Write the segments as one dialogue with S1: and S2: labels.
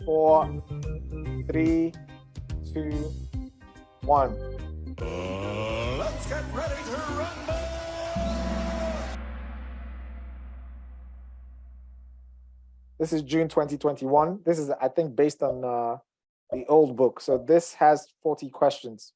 S1: 4, 3, 2, 1.
S2: Let's get ready to rumble!
S1: This is June 2021. This is, I think, based on the old book. So this has 40 questions.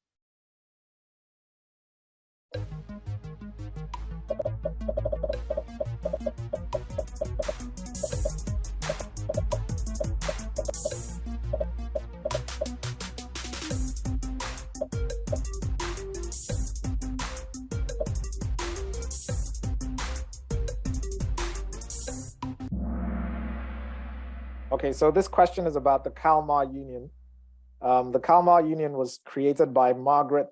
S1: Okay, so this question is about the Kalmar Union. The Kalmar Union was created by Margaret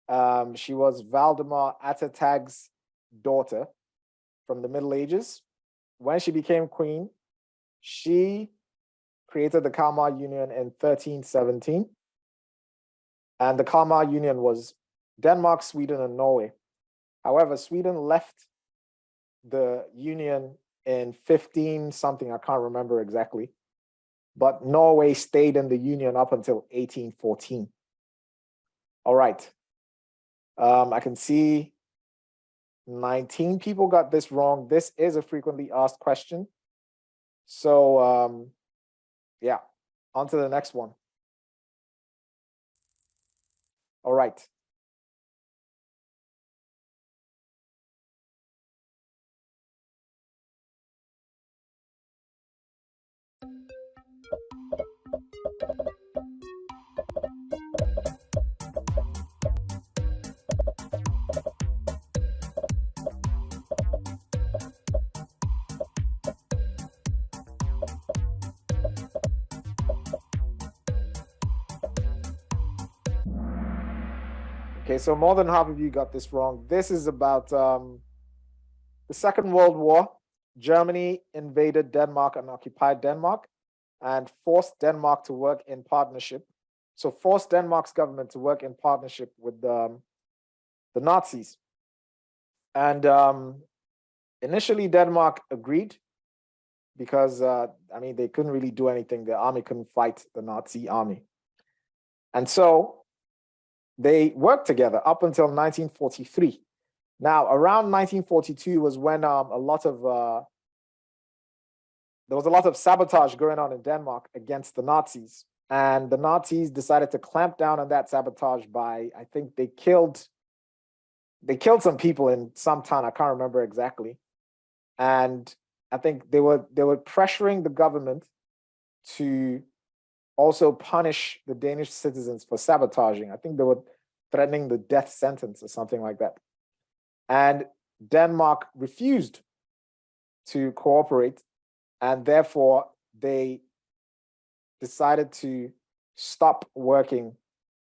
S1: I. She was Valdemar Attertag's daughter from the Middle Ages. When she became queen, she created the Kalmar Union in 1317. And the Kalmar Union was Denmark, Sweden, and Norway. However, Sweden left the union in 15 something, I can't remember exactly, but Norway stayed in the union up until 1814. All right. I can see 19 people got this wrong. This is a frequently asked question. So yeah, on to the next one. All right. Okay, so more than half of you got this wrong. This is about the Second World War. Germany invaded Denmark and occupied Denmark and forced Denmark to work in partnership. So forced Denmark's government to work in partnership with the Nazis. And initially Denmark agreed because, I mean, they couldn't really do anything. The army couldn't fight the Nazi army. And so they worked together up until 1943. Now, around 1942 was when there was a lot of sabotage going on in Denmark against the Nazis. And the Nazis decided to clamp down on that sabotage by, I think they killed some people in some town, I can't remember exactly. And I think they were pressuring the government to also punish the Danish citizens for sabotaging. I think they were threatening the death sentence or something like that. And Denmark refused to cooperate, and therefore they decided to stop working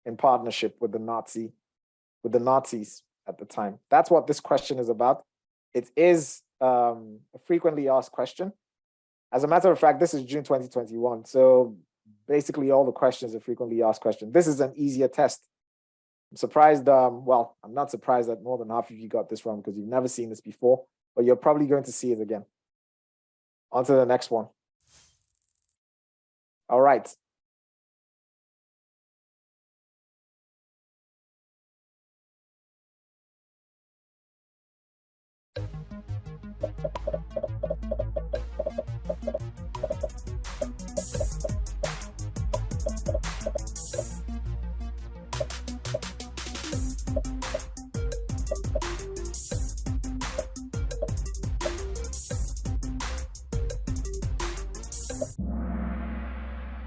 S1: in partnership with the Nazis at the time. That's what this question is about. It is a frequently asked question. As a matter of fact, this is June 2021. So basically all the questions are frequently asked questions. This is an easier test. I'm surprised, well, I'm not surprised that more than half of you got this wrong because you've never seen this before, but you're probably going to see it again. On to the next one. All right.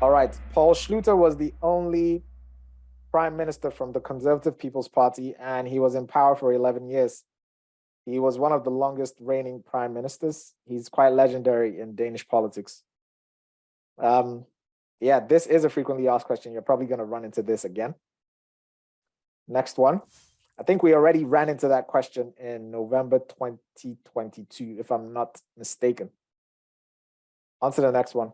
S1: All right, Paul Schlüter was the only prime minister from the Conservative People's Party, and he was in power for 11 years. He was one of the longest reigning prime ministers. He's quite legendary in Danish politics. Yeah, this is a frequently asked question. You're probably going to run into this again. Next one. I think we already ran into that question in November 2022, if I'm not mistaken. On to the next one.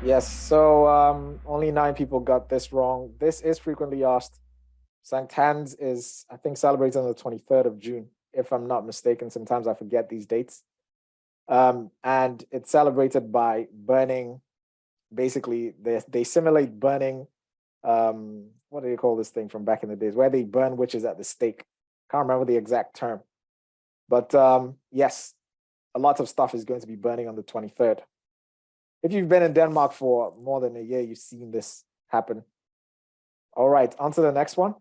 S1: Yes, so only 9 people got this wrong. This is frequently asked. St. Hans is, I think, celebrated on the 23rd of June, if I'm not mistaken. Sometimes I forget these dates. And it's celebrated by burning, basically, they simulate burning, what do you call this thing from back in the days, where they burn witches at the stake. Can't remember the exact term. But yes, a lot of stuff is going to be burning on the 23rd. If you've been in Denmark for more than a year, you've seen this happen. All right, on to the next one.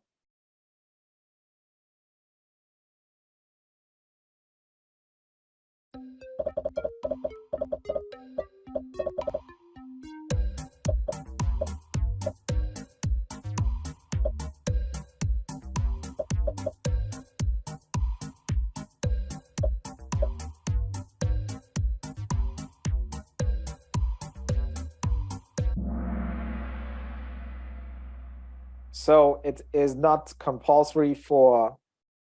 S1: So it is not compulsory for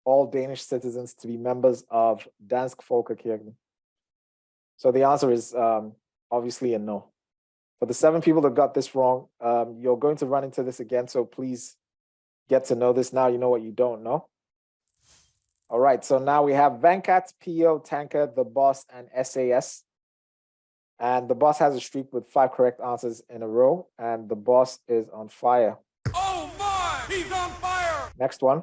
S1: all Danish citizens to be members of Dansk Folkekirken. So the answer is obviously a no. For the 7 people that got this wrong, you're going to run into this again. So please get to know this now. You know what you don't know. All right. So now we have Venkat, PO, Tanker, The Boss, and SAS. And The Boss has a streak with 5 correct answers in a row. And The Boss is on fire.
S2: Oh my! He's on fire!
S1: Next one.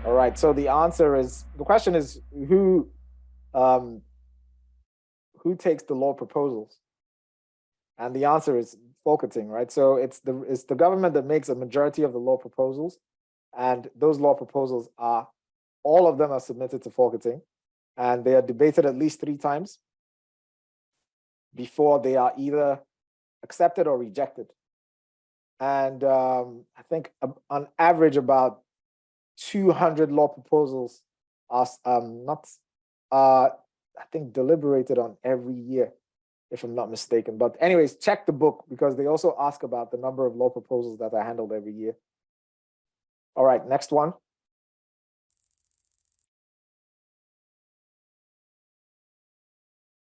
S1: All right, so the answer is, the question is who takes the law proposals? And the answer is Folketing, right? So it's the government that makes a majority of the law proposals, and those law proposals are, all of them are submitted to Folketing, and they are debated at least 3 times before they are either accepted or rejected. And I think on average about 200 law proposals are I think deliberated on every year, if I'm not mistaken. But anyways, check the book, because they also ask about the number of law proposals that are handled every year. All right, next one.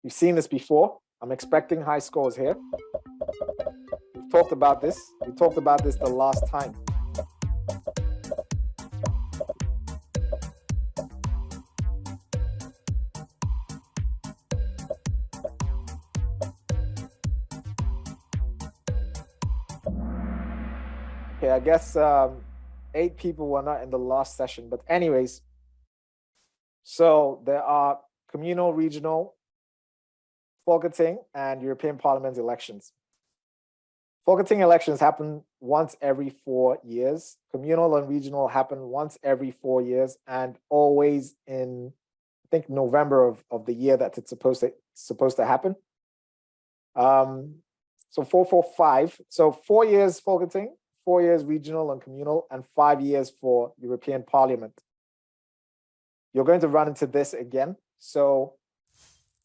S1: You've seen this before. I'm expecting high scores here. We've talked about this. We talked about this the last time. Okay, I guess 8 people were not in the last session, but anyways, so there are communal, regional, Folketing, and European Parliament elections. Folketing elections happen once every 4 years. Communal and regional happen once every 4 years, and always in, I think, November of the year that it's supposed to happen. So 4, 4, 5. So 4 years Folketing, 4 years regional and communal, and 5 years for European Parliament. You're going to run into this again. So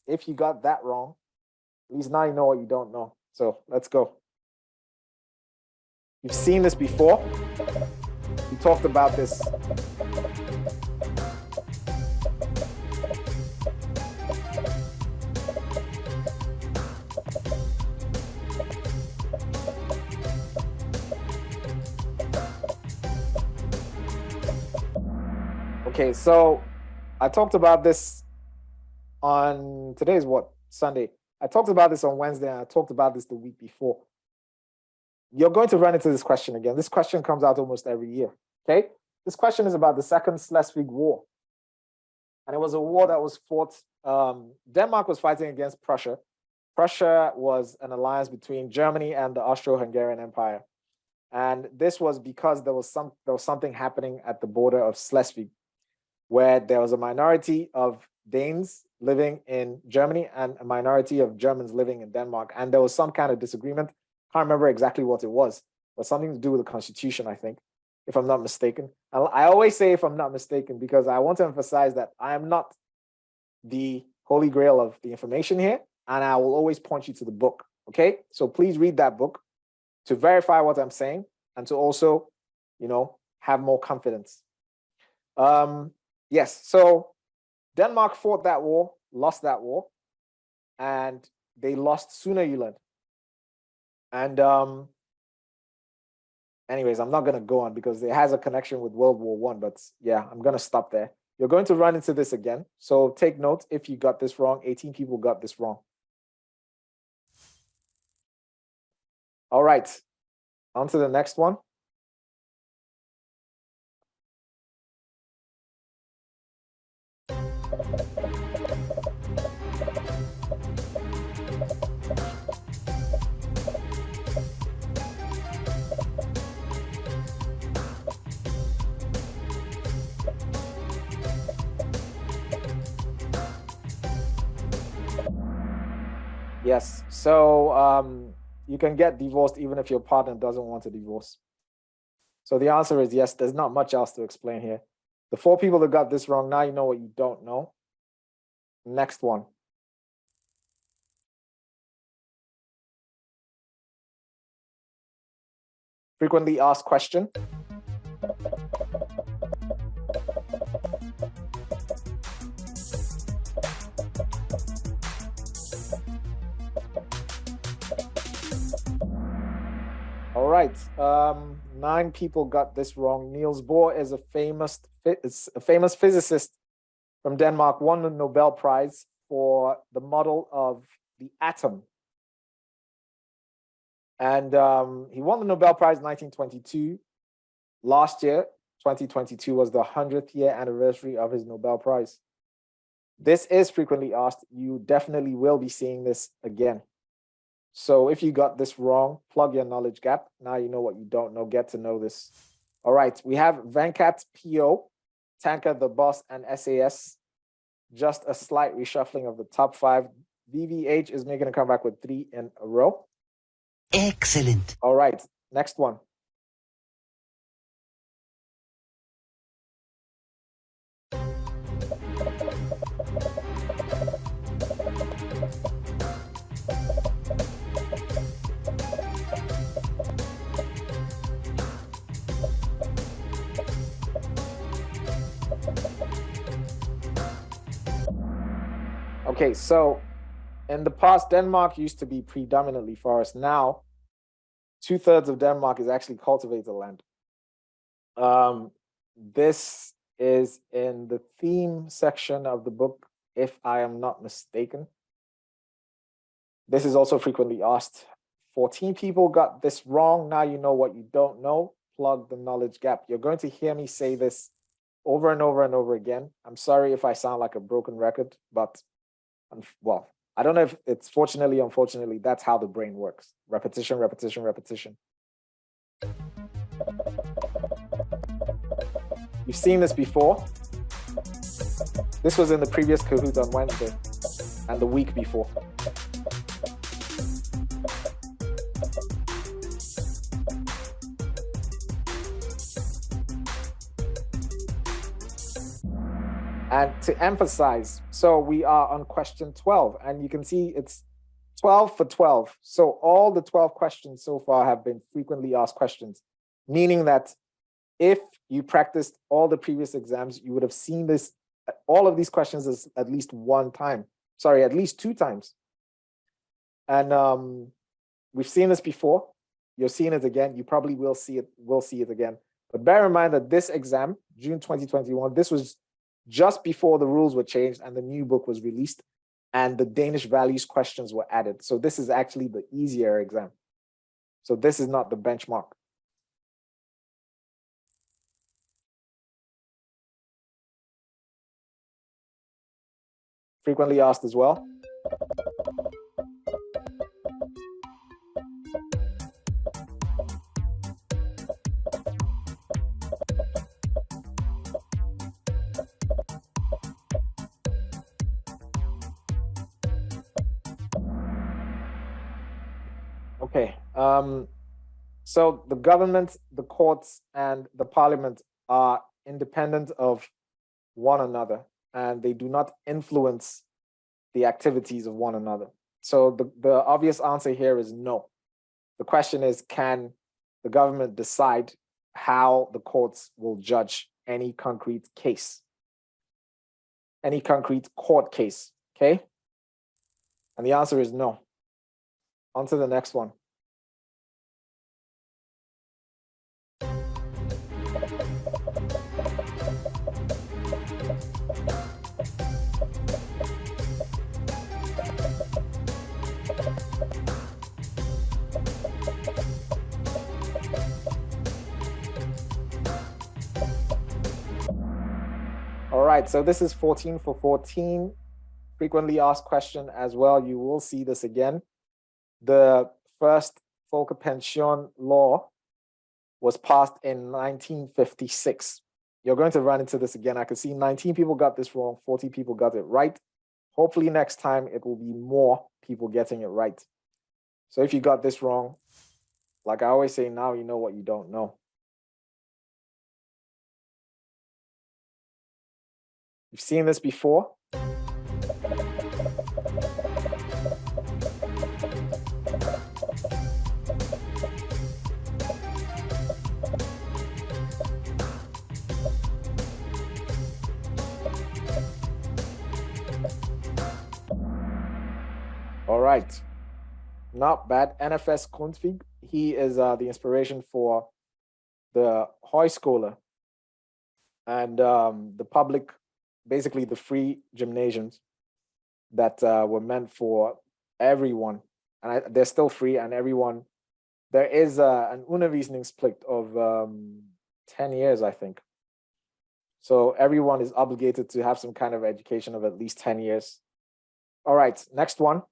S1: if you got that wrong, at least now you know what you don't know. So let's go. You've seen this before. We talked about this. Okay, so I talked about this on, today's what, Sunday. I talked about this on Wednesday, and I talked about this the week before. You're going to run into this question again. This question comes out almost every year, okay? This question is about the Second Schleswig War. And it was a war that was fought, Denmark was fighting against Prussia. Prussia was an alliance between Germany and the Austro-Hungarian Empire. And this was because there was something happening at the border of Schleswig, where there was a minority of Danes living in Germany and a minority of Germans living in Denmark. And there was some kind of disagreement. Can't remember exactly what it was, but something to do with the constitution, I think, if I'm not mistaken. I always say if I'm not mistaken, because I want to emphasize that I am not the holy grail of the information here, and I will always point you to the book. Okay, so please read that book to verify what I'm saying and to also, have more confidence. Yes, so Denmark fought that war, lost that war, and they lost Sønderjylland. And anyways, I'm not going to go on because it has a connection with World War I, but yeah, I'm going to stop there. You're going to run into this again. So take note if you got this wrong. 18 people got this wrong. All right, on to the next one. Yes, so you can get divorced even if your partner doesn't want a divorce. So the answer is yes, there's not much else to explain here. The 4 people that got this wrong, now you know what you don't know. Next one. Frequently asked question. All right, 9 people got this wrong. Niels Bohr is a famous physicist from Denmark, won the Nobel Prize for the model of the atom. And he won the Nobel Prize in 1922. Last year, 2022, was the 100th year anniversary of his Nobel Prize. This is frequently asked. You definitely will be seeing this again. So if you got this wrong, plug your knowledge gap. Now you know what you don't know. Get to know this. All right, we have Venkat, PO, Tanker, The Boss, and SAS. Just a slight reshuffling of the top 5. VVH is making a comeback with 3 in a row.
S3: Excellent.
S1: All right, next one. Okay, so in the past, Denmark used to be predominantly forest. Now, 2/3 of Denmark is actually cultivated land. This is in the theme section of the book, if I am not mistaken. This is also frequently asked. 14 people got this wrong. Now you know what you don't know. Plug the knowledge gap. You're going to hear me say this over and over and over again. I'm sorry if I sound like a broken record, but well, I don't know if it's fortunately, unfortunately, that's how the brain works. Repetition, repetition, repetition. You've seen this before. This was in the previous Kahoot on Wednesday and the week before. And to emphasize, so we are on question 12, and you can see it's 12 for 12. So all the 12 questions so far have been frequently asked questions, meaning that if you practiced all the previous exams, you would have seen this, all of these questions at least 1 time. Sorry, at least 2 times. And we've seen this before. You're seeing it again. You probably will see it again. But bear in mind that this exam, June 2021, this was just before the rules were changed and the new book was released and the Danish values questions were added. So this is actually the easier exam. So this is not the benchmark. Frequently asked as well. Okay, so the government, the courts, and the parliament are independent of one another. and they do not influence the activities of one another. So the obvious answer here is no. The question is, can the government decide how the courts will judge any concrete case, any concrete court case, okay? And the answer is no. On to the next one. All right, so this is 14 for 14. Frequently asked question as well. You will see this again. The first Folkepension law was passed in 1956. You're going to run into this again. I can see 19 people got this wrong, 40 people got it right. Hopefully next time it will be more people getting it right. So if you got this wrong, like I always say, now you know what you don't know. You've seen this before. All right, not bad. NFS Grundtvig, he is the inspiration for the Højskole and the public, basically the free gymnasiums that were meant for everyone. And they're still free and everyone. There is an undervisningsplikt of 10 years, I think. So everyone is obligated to have some kind of education of at least 10 years. All right, next one.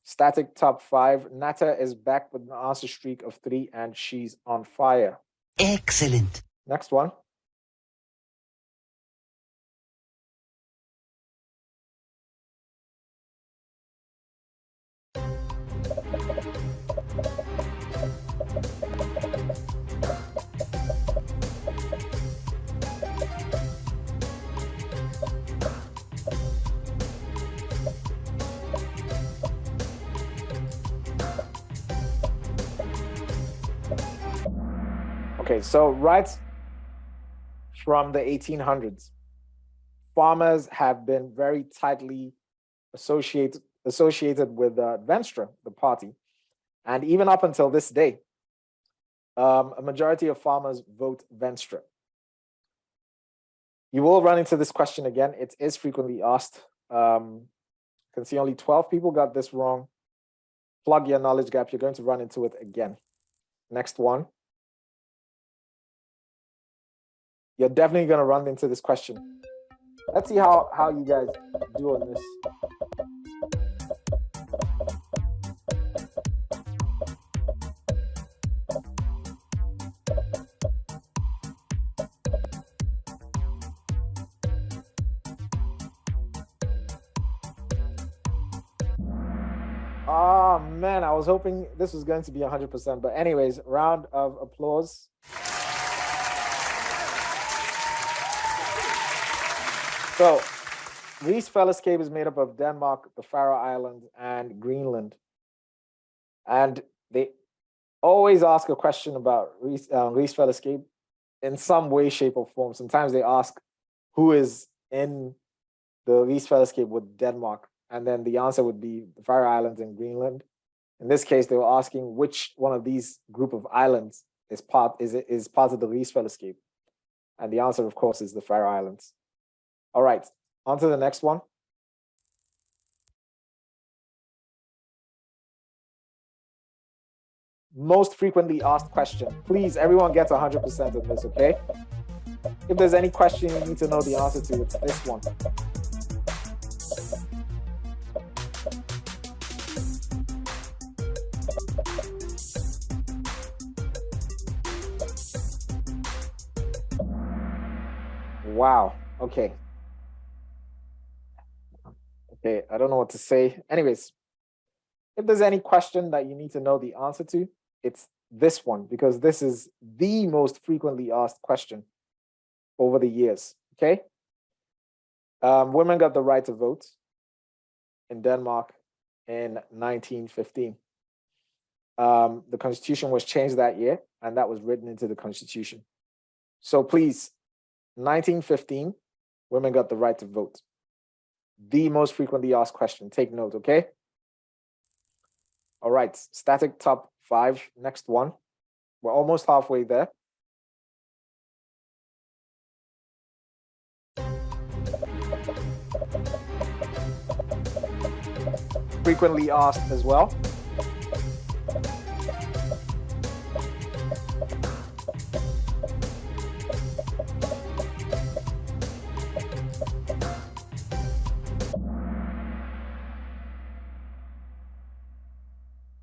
S1: Static top 5. Nata is back with an answer streak of 3 and she's on fire.
S3: Excellent.
S1: Next one. Okay, so right from the 1800s, farmers have been very tightly associated with Venstre, the party. And even up until this day, a majority of farmers vote Venstre. You will run into this question again. It is frequently asked. You can see only 12 people got this wrong. Plug your knowledge gap. You're going to run into it again. Next one. You're definitely going to run into this question. Let's see how you guys do on this. Oh man, I was hoping this was going to be 100%. But anyways, round of applause. So, Rigsfællesskab is made up of Denmark, the Faroe Islands, and Greenland. And they always ask a question about Rigsfællesskab in some way, shape, or form. Sometimes they ask who is in the Rigsfællesskab with Denmark, and then the answer would be the Faroe Islands and Greenland. In this case, they were asking which one of these group of islands is part of the Rigsfællesskab. And the answer, of course, is the Faroe Islands. All right, on to the next one. Most frequently asked question. Please, everyone gets 100% of this, okay? If there's any question you need to know the answer to, it's this one. Wow, okay. Okay, I don't know what to say. Anyways, if there's any question that you need to know the answer to, it's this one, because this is the most frequently asked question over the years, okay? Women got the right to vote in Denmark in 1915. The constitution was changed that year, and that was written into the constitution. So please, 1915, women got the right to vote. The most frequently asked question. Take note, okay? All right, static top 5, next one. We're almost halfway there. Frequently asked as well.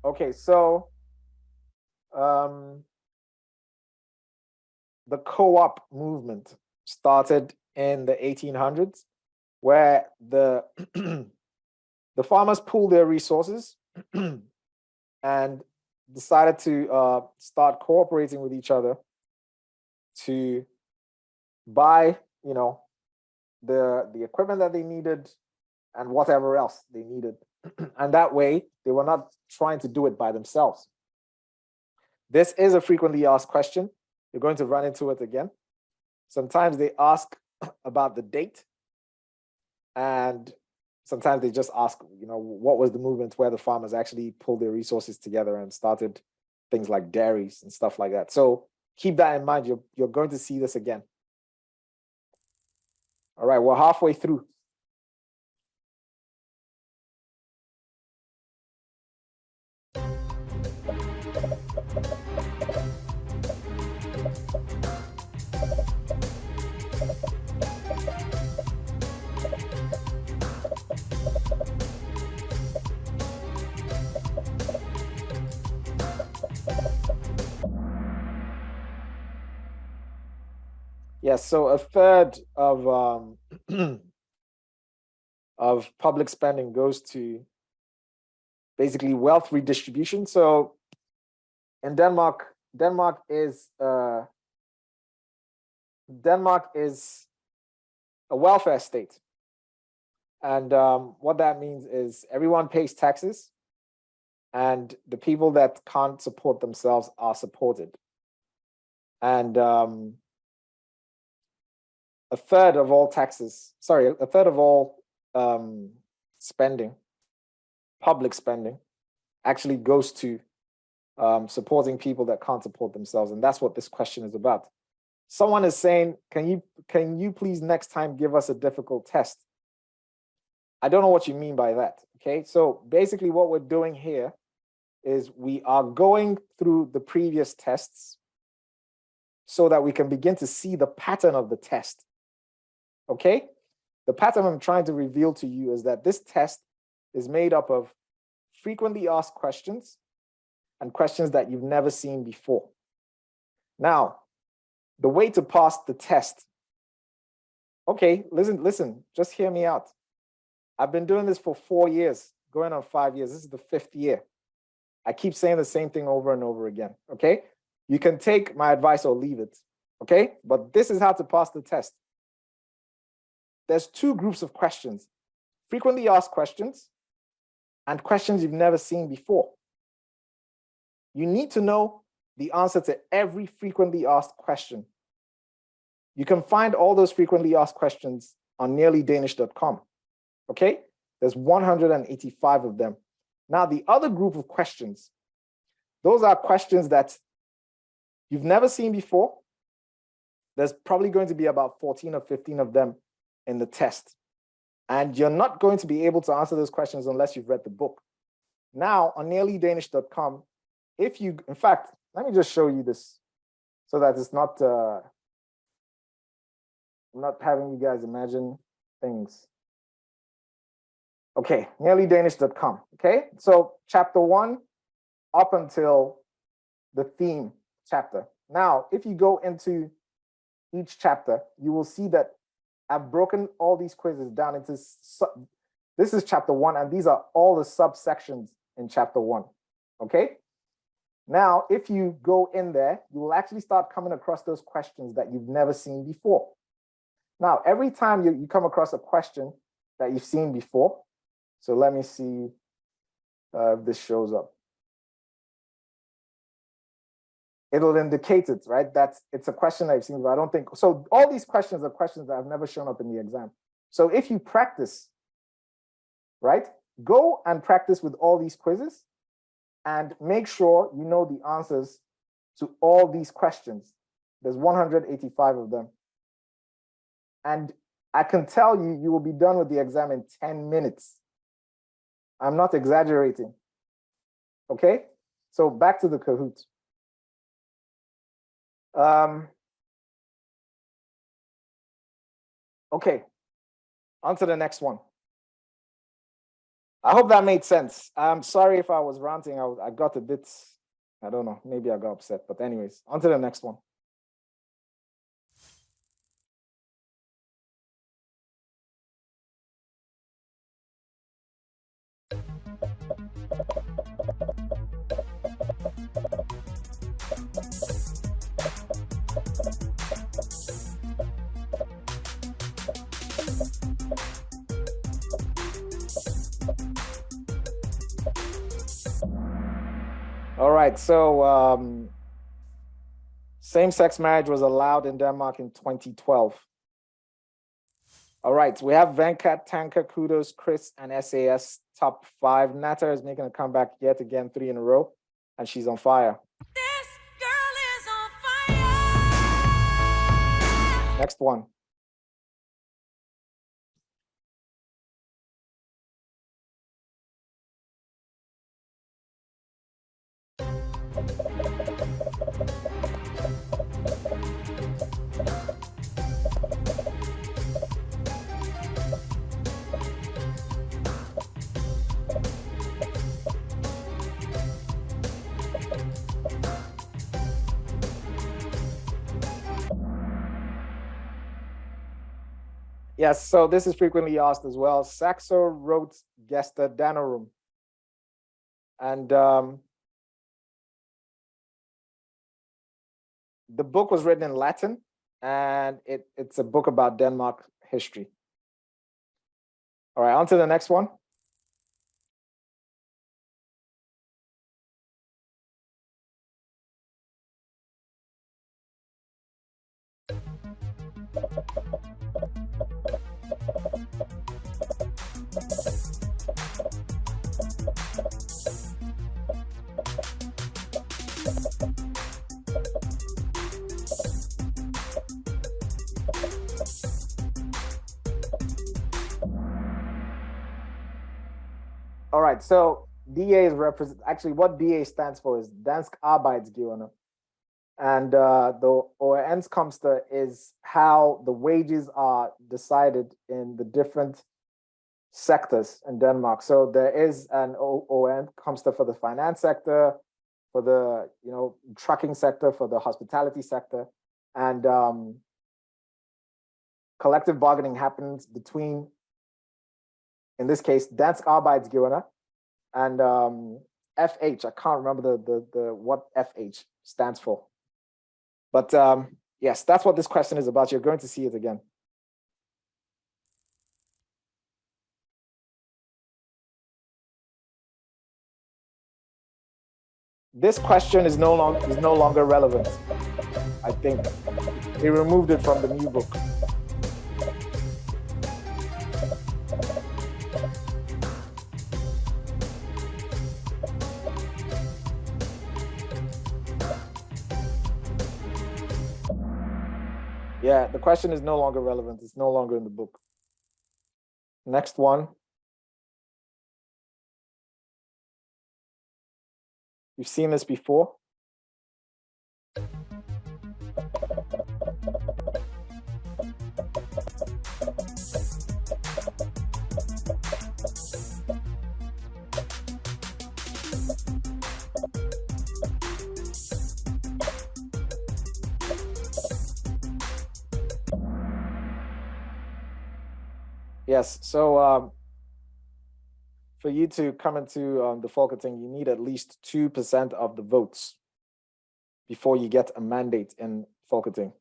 S1: Okay, so the co-op movement started in the 1800s, where the the farmers pooled their resources and decided to start cooperating with each other to buy, you know, the equipment that they needed and whatever else they needed. And that way, they were not trying to do it by themselves. This is a frequently asked question. You're going to run into it again. Sometimes they ask about the date, and sometimes they just ask, you know, what was the movement where the farmers actually pulled their resources together and started things like dairies and stuff like that. So keep that in mind. You're going to see this again. All right, we're halfway through. Yes, so a third of of public spending goes to basically wealth redistribution. So in Denmark is a welfare state. And what that means is everyone pays taxes, and the people that can't support themselves are supported. And a third of all spending, public spending, actually goes to supporting people that can't support themselves. And that's what this question is about. Someone is saying, can you please next time give us a difficult test? I don't know what you mean by that, okay? So basically what we're doing here is we are going through the previous tests so that we can begin to see the pattern of the test, okay? The pattern I'm trying to reveal to you is that this test is made up of frequently asked questions and questions that you've never seen before. Now, the way to pass the test, okay, listen, just hear me out. I've been doing this for 4 years, going on 5 years. This is the 5th year. I keep saying the same thing over and over again, okay? You can take my advice or leave it, okay? But this is how to pass the test. There's 2 groups of questions: frequently asked questions and questions you've never seen before. You need to know the answer to every frequently asked question. You can find all those frequently asked questions on nearlydanish.com, okay? There's 185 of them. Now, the other group of questions, those are questions that you've never seen before. There's probably going to be about 14 or 15 of them in the test. And you're not going to be able to answer those questions unless you've read the book. Now, on nearlydanish.com, in fact, let me just show you this so that it's not, I'm not having you guys imagine things. Okay, nearlydanish.com, okay? So chapter 1 up until the theme chapter. Now, if you go into each chapter, you will see that I've broken all these quizzes down into, this is chapter 1, and these are all the subsections in chapter 1, okay? Now, if you go in there, you will actually start coming across those questions that you've never seen before. Now, every time you come across a question that you've seen before, so let me see if this shows up. It'll indicate it, right? It's a question I've seen, but I don't think, so all these questions are questions that have never shown up in the exam. So if you practice, right, go and practice with all these quizzes and make sure you know the answers to all these questions. There's 185 of them. And I can tell you, you will be done with the exam in 10 minutes. I'm not exaggerating. Okay, so back to the Kahoot. Okay, on to the next one. I hope that made sense. I'm sorry if I was ranting. I got a bit, I don't know, maybe I got upset. But anyways, on to the next one. All right, so same-sex marriage was allowed in Denmark in 2012. All right, we have Venkat, Tanka, Kudos, Chris, and SAS top 5. Nata is making a comeback yet again, 3 in a row, and she's on fire.
S4: This girl is on fire.
S1: Next one. Yes, so this is frequently asked as well. Saxo wrote Gesta Danorum. And the book was written in Latin, and it's a book about Denmark history. All right, on to the next one. All right, so DA is actually what DA stands for is Dansk Arbejdsgiverne. And the overenskomster is how the wages are decided in the different sectors in Denmark. So there is an overenskomster for the finance sector, for the trucking sector, for the hospitality sector, and collective bargaining happens between, in this case, Dansk Arbejdsgiverne and FH. I can't remember the what FH stands for. But yes, that's what this question is about. You're going to see it again. This question is no longer relevant, I think. They removed it from the new book. Yeah, the question is no longer relevant. It's no longer in the book. Next one. You've seen this before. Yes, so for you to come into the Folketing, you need at least 2% of the votes before you get a mandate in Folketing.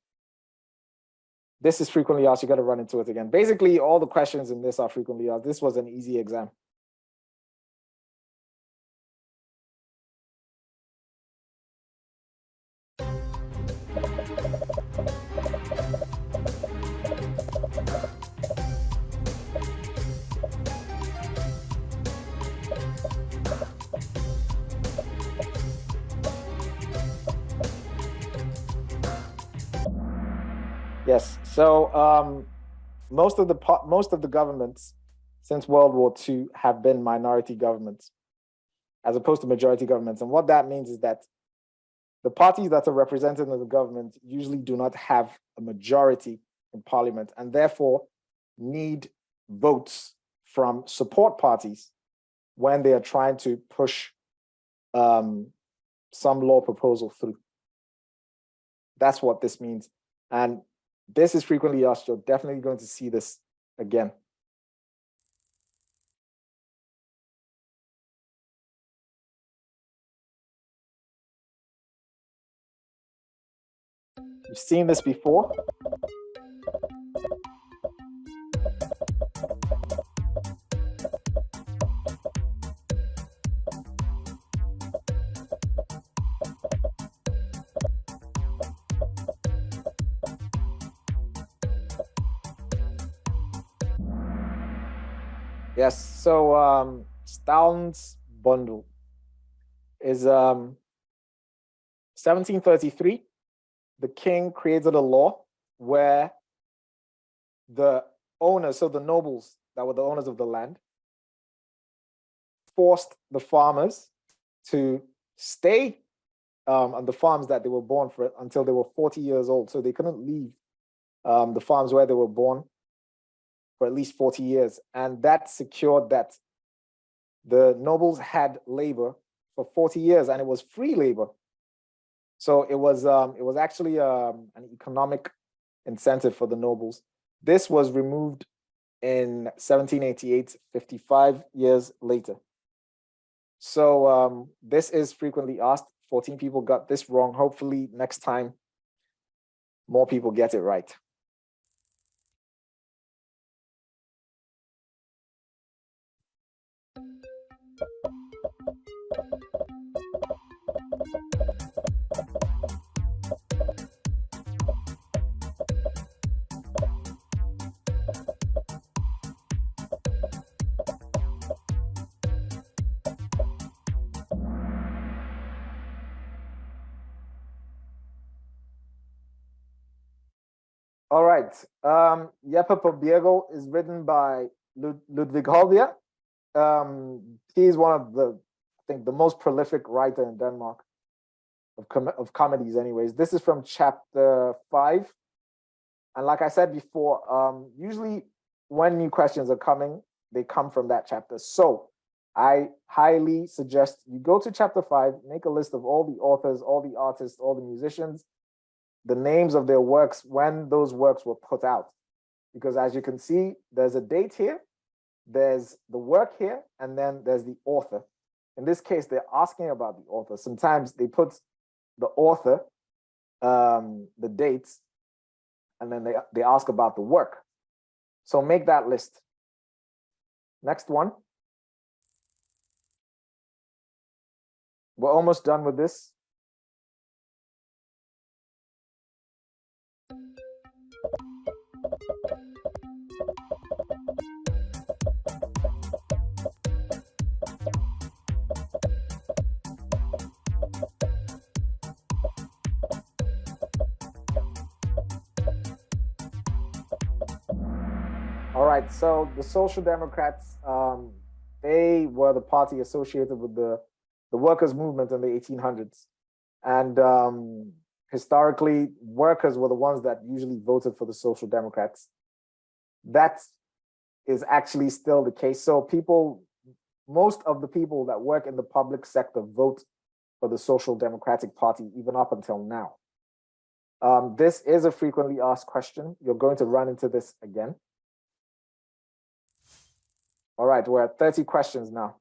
S1: This is frequently asked. You got to run into it again. Basically, all the questions in this are frequently asked. This was an easy exam. Yes. So most of the governments since World War II have been minority governments, as opposed to majority governments. And what that means is that the parties that are represented in the government usually do not have a majority in parliament, and therefore need votes from support parties when they are trying to push some law proposal through. That's what this means. And this is frequently asked. You're definitely going to see this again. You've seen this before. Yes, so Staun's bundle is 1733. The king created a law where the owners, so the nobles that were the owners of the land, forced the farmers to stay on the farms that they were born for until they were 40 years old. So they couldn't leave the farms where they were born for at least 40 years. And that secured that the nobles had labor for 40 years, and it was free labor. So it was actually an economic incentive for the nobles. This was removed in 1788, 55 years later. So this is frequently asked. 14 people got this wrong. Hopefully next time more people get it right. All right. Jeppe på Bjergård is written by Ludwig Holberg. He's one of the, I think, the most prolific writer in Denmark of comedies anyways. This is from chapter 5. And like I said before, usually when new questions are coming, they come from that chapter. So I highly suggest you go to chapter 5, make a list of all the authors, all the artists, all the musicians, the names of their works when those works were put out. Because as you can see, there's a date here, there's the work here, and then there's the author. In this case, they're asking about the author. Sometimes they put the author, the dates, and then they ask about the work. So make that list. Next one. We're almost done with this. All right, so the Social Democrats, they were the party associated with the workers' movement in the 1800s. And historically, workers were the ones that usually voted for the Social Democrats. That is actually still the case. So most of the people that work in the public sector vote for the Social Democratic Party, even up until now. This is a frequently asked question. You're going to run into this again. All right, we're at 30 questions now.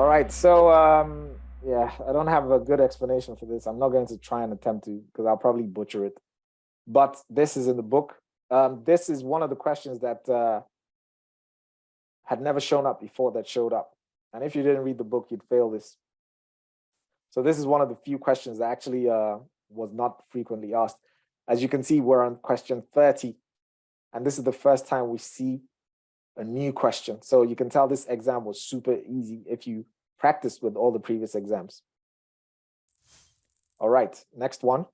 S1: All right, so yeah, I don't have a good explanation for this. I'm not going to try and attempt to because I'll probably butcher it. But this is in the book. This is one of the questions that had never shown up before that showed up. And if you didn't read the book, you'd fail this. So this is one of the few questions that actually was not frequently asked. As you can see, we're on question 30. And this is the first time we see a new question. So you can tell this exam was super easy if you practiced with all the previous exams. All right, next one.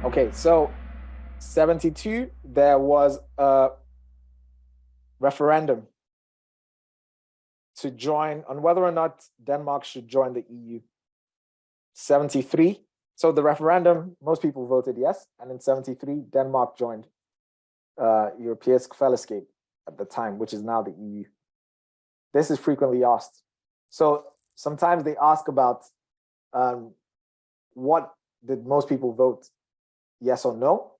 S1: Okay, so 72, there was a referendum to join on whether or not Denmark should join the EU. 73, so the referendum, most people voted yes, and in 73, Denmark joined Europæisk Fællesskab at the time, which is now the EU. This is frequently asked. So sometimes they ask about what did most people vote, yes or no?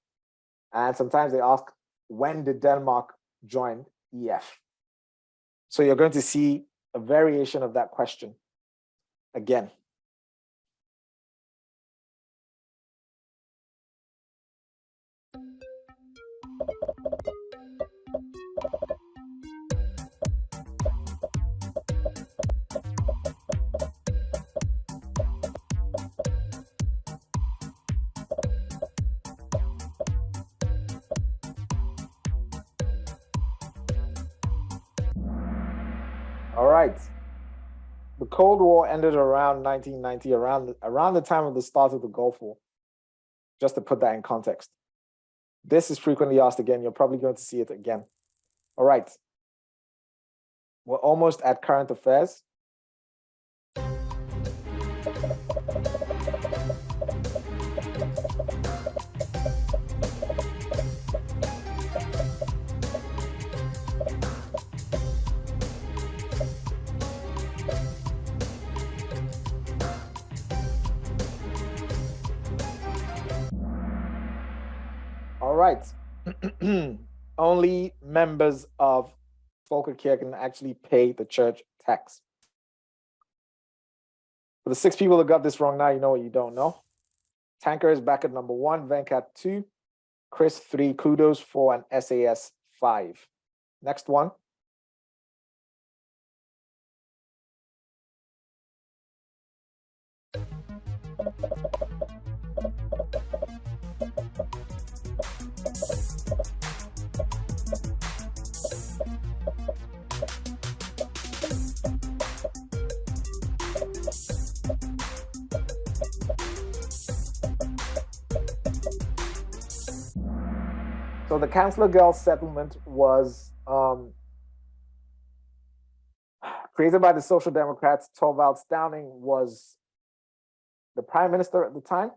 S1: And sometimes they ask, when did Denmark join EF? So you're going to see a variation of that question again. All right. The Cold War ended around 1990, around the time of the start of the Gulf War, just to put that in context. This is frequently asked again. You're probably going to see it again. All right. We're almost at current affairs. All right. Only members of Folkekirken can actually pay the church tax. For the 6 people that got this wrong now, you know what you don't know. Tanker is back at number 1, Venkat 2, Chris 3, Kudos 4, and SAS 5. Next one. So the Chancellor Girl settlement was created by the Social Democrats. Thorvald Stauning was the prime minister at the time.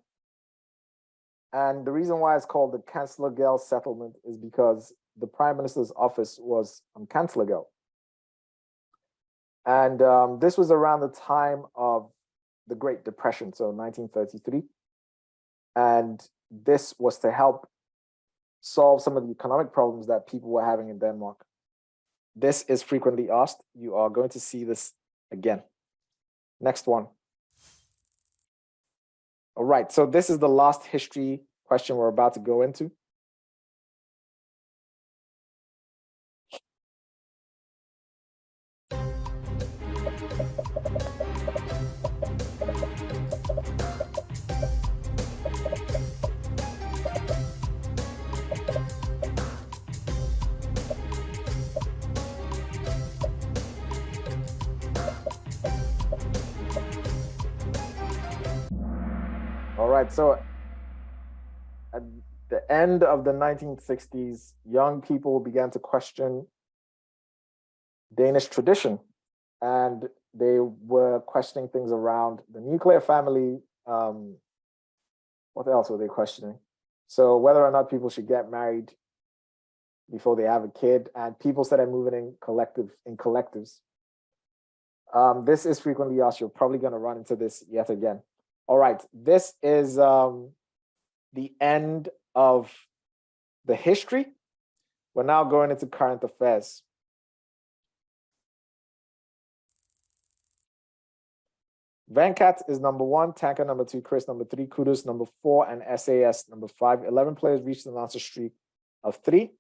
S1: And the reason why it's called the Chancellor Girl settlement is because the prime minister's office was on Chancellor Girl. And this was around the time of the Great Depression, so 1933. And this was to help solve some of the economic problems that people were having in Denmark. This is frequently asked. You are going to see this again. Next one. All right, so this is the last history question we're about to go into. All right, so at the end of the 1960s, young people began to question Danish tradition, and they were questioning things around the nuclear family, What else were they questioning? So whether or not people should get married before they have a kid, and people started moving in collectives. This is frequently asked. You're probably going to run into this yet again. All right, this is the end of the history. We're now going into current affairs. Venkat is number 1, Tanker number 2, Chris number 3, Kudus number 4, and SAS number 5. 11 players reached an answer streak of 3.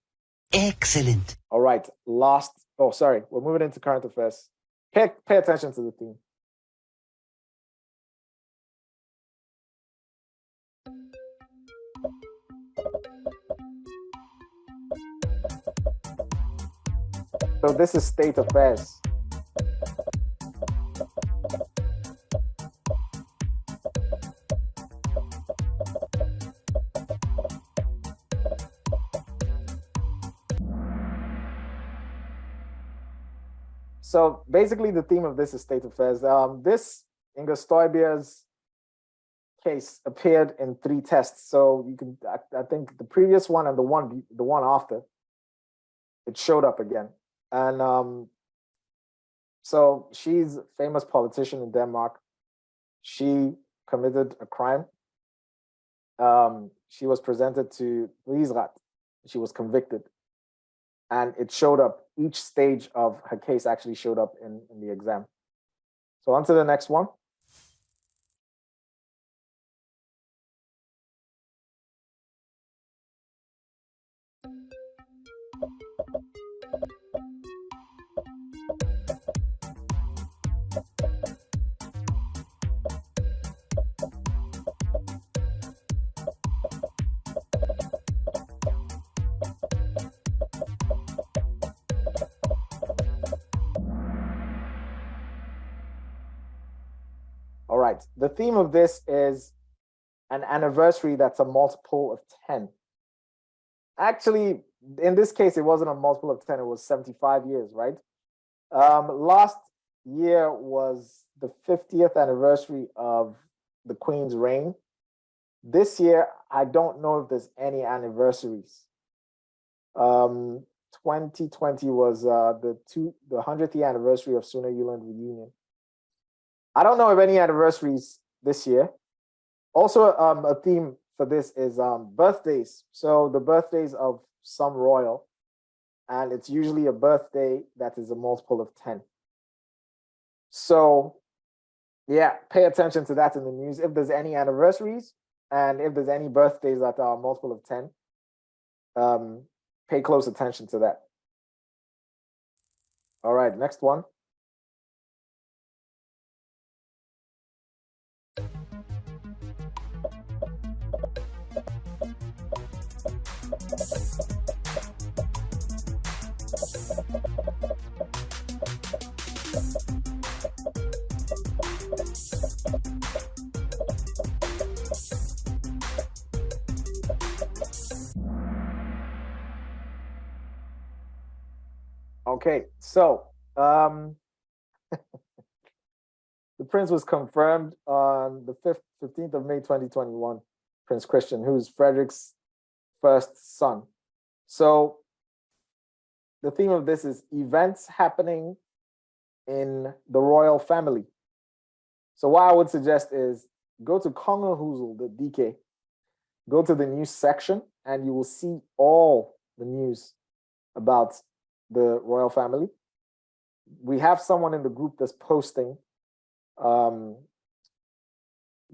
S3: Excellent.
S1: All right, we're moving into current affairs. Pay attention to the theme. So this is state affairs. So basically the theme of this is state affairs. This Inga Stoiber's case appeared in 3 tests. So you can, I think the previous one and the one after, it showed up again. And so she's a famous politician in Denmark. She committed a crime. She was presented to Rigsret. She was convicted. And it showed up, each stage of her case actually showed up in the exam. So on to the next one. All right, the theme of this is an anniversary that's a multiple of 10. Actually, in this case, it wasn't a multiple of 10, it was 75 years, right? Last year was the 50th anniversary of the Queen's reign. This year, I don't know if there's any anniversaries. 2020 was the 100th year anniversary of Suna Yuland reunion. I don't know of any anniversaries this year. Also, a theme for this is birthdays. So the birthdays of some royal, and it's usually a birthday that is a multiple of 10. So yeah, pay attention to that in the news. If there's any anniversaries and if there's any birthdays that are multiple of 10, pay close attention to that. All right, next one. Okay, so the prince was confirmed on the 15th of May 2021, Prince Christian, who is Frederick's first son. So the theme of this is events happening in the royal family. So what I would suggest is go to Kongehuset, the DK, go to the news section, and you will see all the news about the royal family. We have someone in the group that's posting,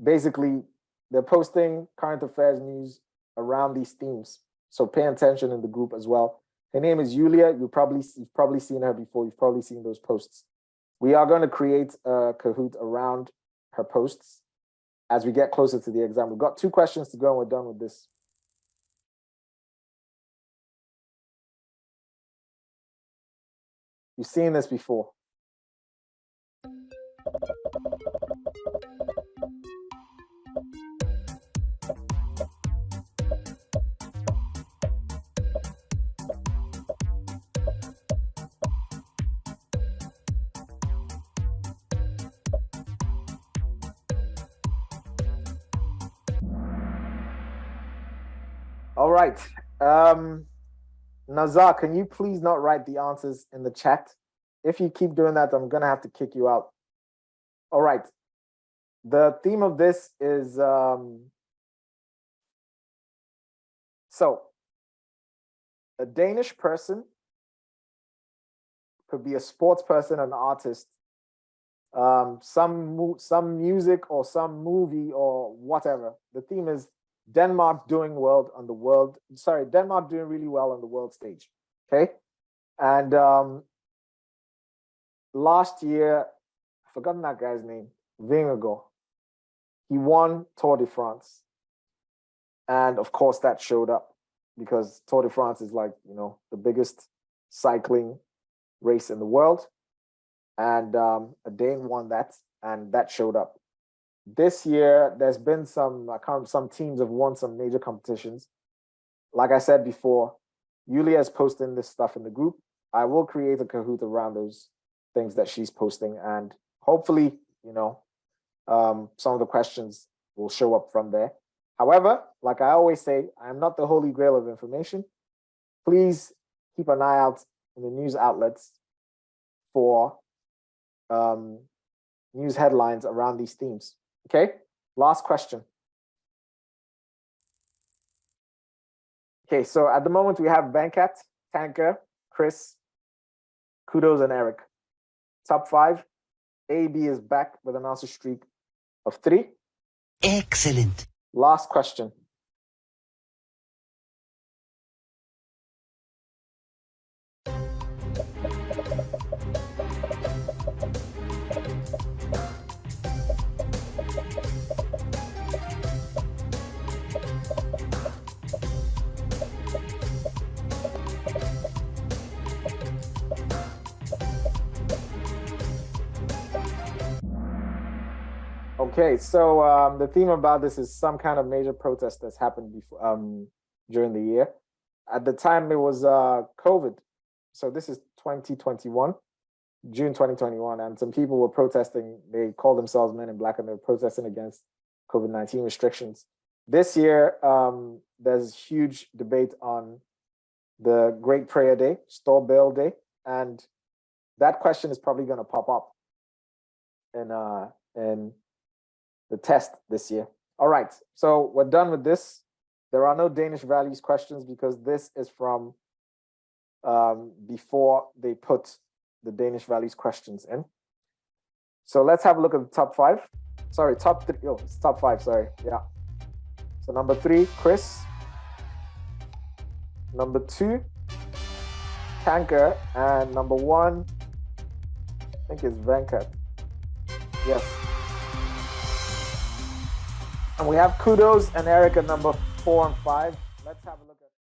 S1: basically they're posting current affairs news around these themes. So pay attention in the group as well. Her name is Julia. You've probably seen her before. You've probably seen those posts. We are going to create a Kahoot around her posts as we get closer to the exam. We've got 2 questions to go and we're done with this. You've seen this before. All right. Nazar, can you please not write the answers in the chat? If you keep doing that, I'm gonna have to kick you out. All right. The theme of this is so a Danish person could be a sports person, an artist, some music or some movie or whatever. The theme is Denmark doing Denmark doing really well on the world stage. Okay. And last year, I've forgotten that guy's name, Vingegaard. He won Tour de France. And of course that showed up because Tour de France is like, the biggest cycling race in the world. And a Dane won that, and that showed up. This year, there's been some teams have won some major competitions. Like I said before, Yulia is posting this stuff in the group. I will create a Kahoot around those things that she's posting, and hopefully, some of the questions will show up from there. However, like I always say, I'm not the holy grail of information. Please keep an eye out in the news outlets for news headlines around these themes. Okay, last question. Okay, so at the moment we have Venkat, Tanker, Chris, Kudos, and Eric. Top 5. AB is back with an answer streak of 3.
S3: Excellent.
S1: Last question. Okay, so the theme about this is some kind of major protest that's happened before, during the year. At the time, it was COVID. So this is 2021, June 2021, and some people were protesting. They called themselves Men in Black, and they were protesting against COVID-19 restrictions. This year, there's huge debate on the Great Prayer Day, Store Bill Day, and that question is probably going to pop up in the test this year. All right, so we're done with this. There are no Danish values questions because this is from before they put the Danish values questions in. So let's have a look at the top 5. Sorry, top 3. Oh, it's top 5, sorry. Yeah. So number 3, Chris. Number 2, Tanker. And number 1, I think it's Venkat. Yes. And we have Kudos and Eric at number 4 and 5.